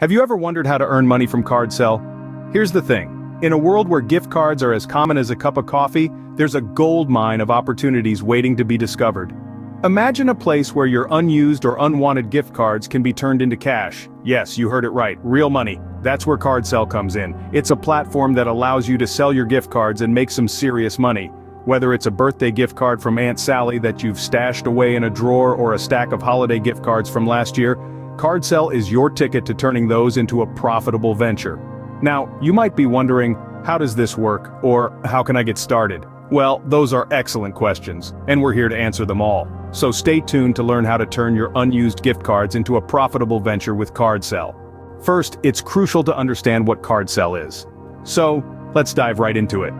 Have you ever wondered how to earn money from CardCash? Here's the thing. In a world where gift cards are as common as a cup of coffee, there's a gold mine of opportunities waiting to be discovered. Imagine a place where your unused or unwanted gift cards can be turned into cash. Yes, you heard it right, real money. That's where CardCash comes in. It's a platform that allows you to sell your gift cards and make some serious money. Whether it's a birthday gift card from Aunt Sally that you've stashed away in a drawer or a stack of holiday gift cards from last year, CardCash is your ticket to turning those into a profitable venture. Now, you might be wondering, how does this work, or how can I get started? Well, those are excellent questions, and we're here to answer them all. So stay tuned to learn how to turn your unused gift cards into a profitable venture with CardCash. First, it's crucial to understand what CardCash is. So, let's dive right into it.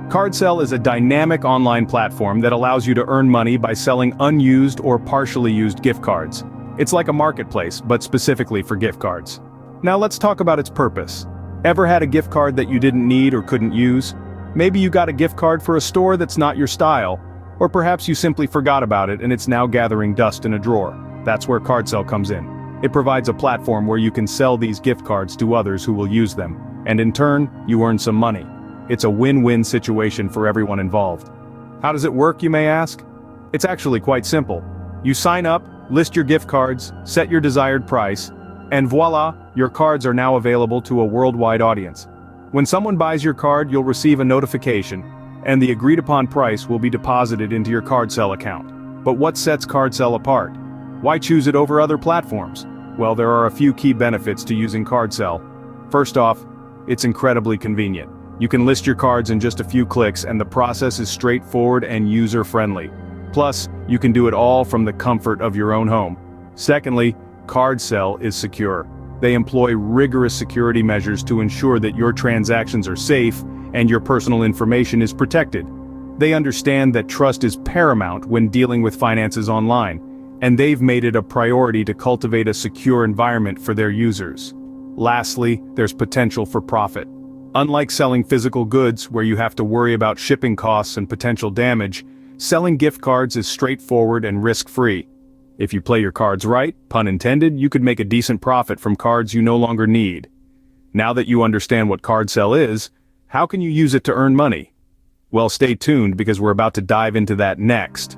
CardCash is a dynamic online platform that allows you to earn money by selling unused or partially used gift cards. It's like a marketplace, but specifically for gift cards. Now let's talk about its purpose. Ever had a gift card that you didn't need or couldn't use? Maybe you got a gift card for a store that's not your style, or perhaps you simply forgot about it and it's now gathering dust in a drawer. That's where CardCash comes in. It provides a platform where you can sell these gift cards to others who will use them, and in turn, you earn some money. It's a win-win situation for everyone involved. How does it work, you may ask? It's actually quite simple. You sign up, list your gift cards, set your desired price, and voila, your cards are now available to a worldwide audience. When someone buys your card, you'll receive a notification, and the agreed-upon price will be deposited into your CardCash account. But what sets CardCash apart? Why choose it over other platforms? Well, there are a few key benefits to using CardCash. First off, it's incredibly convenient. You can list your cards in just a few clicks and the process is straightforward and user-friendly. Plus, you can do it all from the comfort of your own home. Secondly, CardCash is secure. They employ rigorous security measures to ensure that your transactions are safe and your personal information is protected. They understand that trust is paramount when dealing with finances online, and they've made it a priority to cultivate a secure environment for their users. Lastly, there's potential for profit. Unlike selling physical goods where you have to worry about shipping costs and potential damage, selling gift cards is straightforward and risk-free. If you play your cards right, pun intended, you could make a decent profit from cards you no longer need. Now that you understand what CardCash is, how can you use it to earn money? Well, stay tuned because we're about to dive into that next.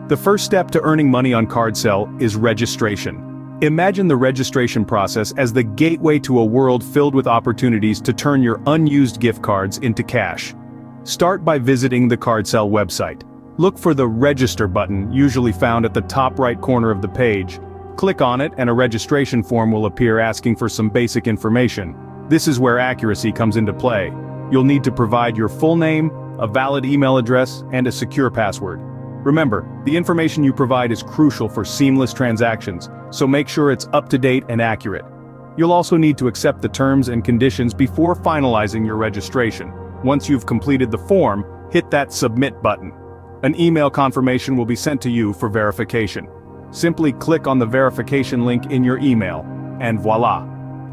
The first step to earning money on CardCash is registration. Imagine the registration process as the gateway to a world filled with opportunities to turn your unused gift cards into cash. Start by visiting the CardCash website. Look for the Register button, usually found at the top right corner of the page. Click on it and a registration form will appear asking for some basic information. This is where accuracy comes into play. You'll need to provide your full name, a valid email address, and a secure password. Remember, the information you provide is crucial for seamless transactions, so make sure it's up to date and accurate. You'll also need to accept the terms and conditions before finalizing your registration. Once you've completed the form, hit that Submit button. An email confirmation will be sent to you for verification. Simply click on the verification link in your email, and voila!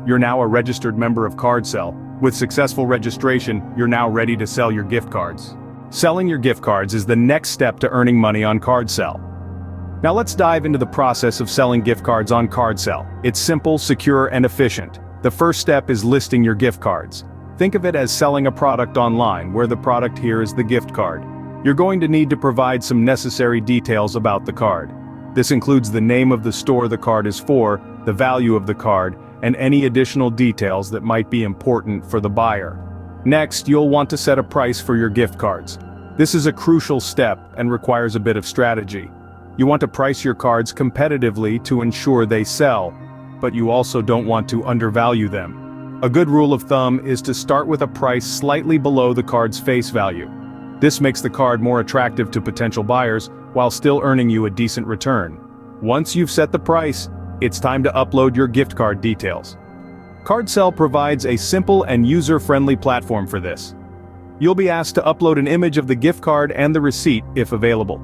You're now a registered member of CardCash. With successful registration, you're now ready to sell your gift cards. Selling your gift cards is the next step to earning money on CardCash. Now let's dive into the process of selling gift cards on CardCash. It's simple, secure, and efficient. The first step is listing your gift cards. Think of it as selling a product online, where the product here is the gift card. You're going to need to provide some necessary details about the card. This includes the name of the store the card is for, the value of the card, and any additional details that might be important for the buyer. Next, you'll want to set a price for your gift cards. This is a crucial step and requires a bit of strategy. You want to price your cards competitively to ensure they sell, but you also don't want to undervalue them. A good rule of thumb is to start with a price slightly below the card's face value. This makes the card more attractive to potential buyers while still earning you a decent return. Once you've set the price, it's time to upload your gift card details. CardCash provides a simple and user-friendly platform for this. You'll be asked to upload an image of the gift card and the receipt if available.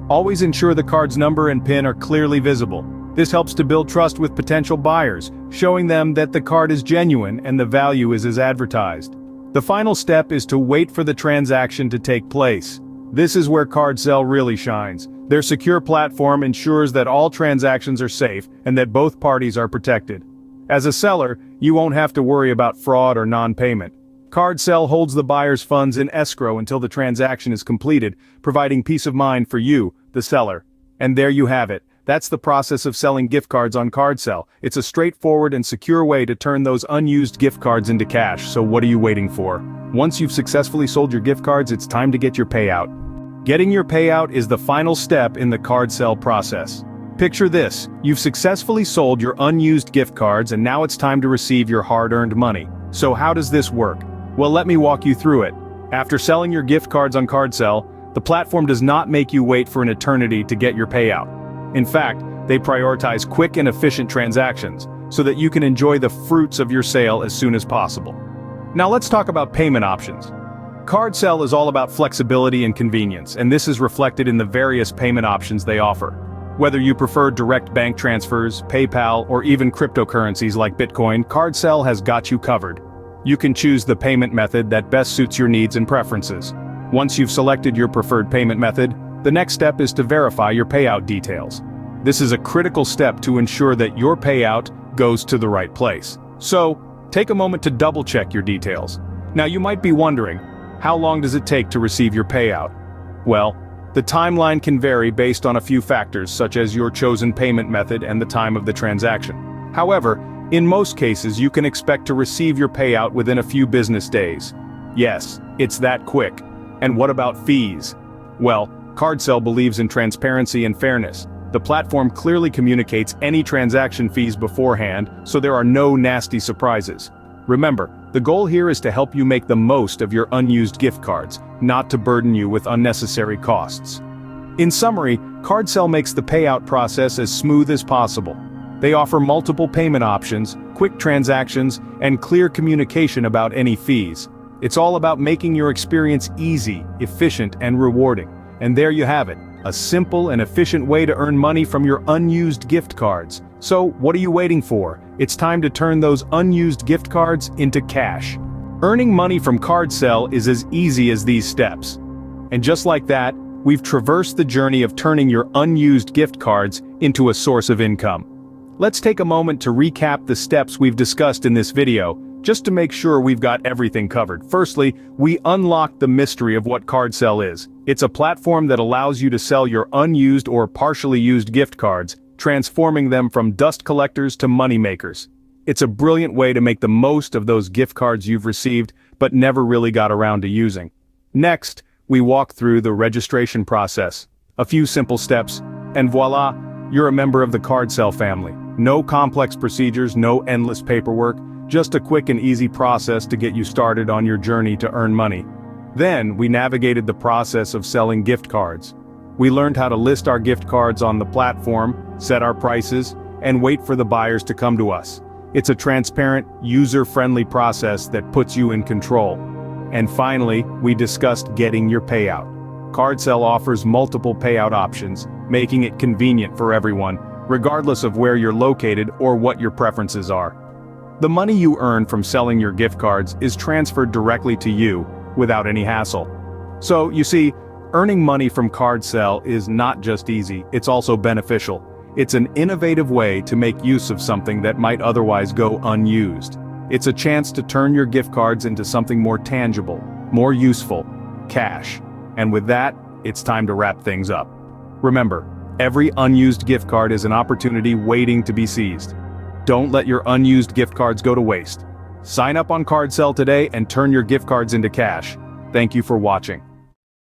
Always ensure the card's number and PIN are clearly visible. This helps to build trust with potential buyers, showing them that the card is genuine and the value is as advertised. The final step is to wait for the transaction to take place. This is where CardCash really shines. Their secure platform ensures that all transactions are safe and that both parties are protected. As a seller, you won't have to worry about fraud or non-payment. CardCash holds the buyer's funds in escrow until the transaction is completed, providing peace of mind for you, the seller. And there you have it. That's the process of selling gift cards on CardCash. It's a straightforward and secure way to turn those unused gift cards into cash, so what are you waiting for? Once you've successfully sold your gift cards, it's time to get your payout. Getting your payout is the final step in the CardCash process. Picture this, you've successfully sold your unused gift cards and now it's time to receive your hard-earned money. So how does this work? Well, let me walk you through it. After selling your gift cards on CardCash, the platform does not make you wait for an eternity to get your payout. In fact, they prioritize quick and efficient transactions, so that you can enjoy the fruits of your sale as soon as possible. Now let's talk about payment options. CardCash is all about flexibility and convenience, and this is reflected in the various payment options they offer. Whether you prefer direct bank transfers, PayPal, or even cryptocurrencies like Bitcoin, CardCash has got you covered. You can choose the payment method that best suits your needs and preferences. Once you've selected your preferred payment method, the next step is to verify your payout details. This is a critical step to ensure that your payout goes to the right place. So, take a moment to double-check your details. Now you might be wondering, how long does it take to receive your payout? Well, the timeline can vary based on a few factors such as your chosen payment method and the time of the transaction. However, in most cases you can expect to receive your payout within a few business days. Yes, it's that quick. And what about fees? Well, CardCash believes in transparency and fairness. The platform clearly communicates any transaction fees beforehand, so there are no nasty surprises. Remember, the goal here is to help you make the most of your unused gift cards, not to burden you with unnecessary costs. In summary, CardCash makes the payout process as smooth as possible. They offer multiple payment options, quick transactions, and clear communication about any fees. It's all about making your experience easy, efficient, and rewarding. And there you have it, a simple and efficient way to earn money from your unused gift cards. So, what are you waiting for? It's time to turn those unused gift cards into cash. Earning money from CardCash is as easy as these steps. And just like that, we've traversed the journey of turning your unused gift cards into a source of income. Let's take a moment to recap the steps we've discussed in this video, just to make sure we've got everything covered. Firstly, we unlocked the mystery of what CardCash is. It's a platform that allows you to sell your unused or partially used gift cards, transforming them from dust collectors to money makers. It's a brilliant way to make the most of those gift cards you've received, but never really got around to using. Next, we walk through the registration process. A few simple steps, and voila, you're a member of the CardCash family. No complex procedures, no endless paperwork, just a quick and easy process to get you started on your journey to earn money. Then, we navigated the process of selling gift cards. We learned how to list our gift cards on the platform, set our prices, and wait for the buyers to come to us. It's a transparent, user-friendly process that puts you in control. And finally, we discussed getting your payout. CardCash offers multiple payout options, making it convenient for everyone, regardless of where you're located or what your preferences are. The money you earn from selling your gift cards is transferred directly to you, without any hassle. So, you see, earning money from CardCash is not just easy, it's also beneficial. It's an innovative way to make use of something that might otherwise go unused. It's a chance to turn your gift cards into something more tangible, more useful, cash. And with that, it's time to wrap things up. Remember, every unused gift card is an opportunity waiting to be seized. Don't let your unused gift cards go to waste. Sign up on CardCash today and turn your gift cards into cash. Thank you for watching.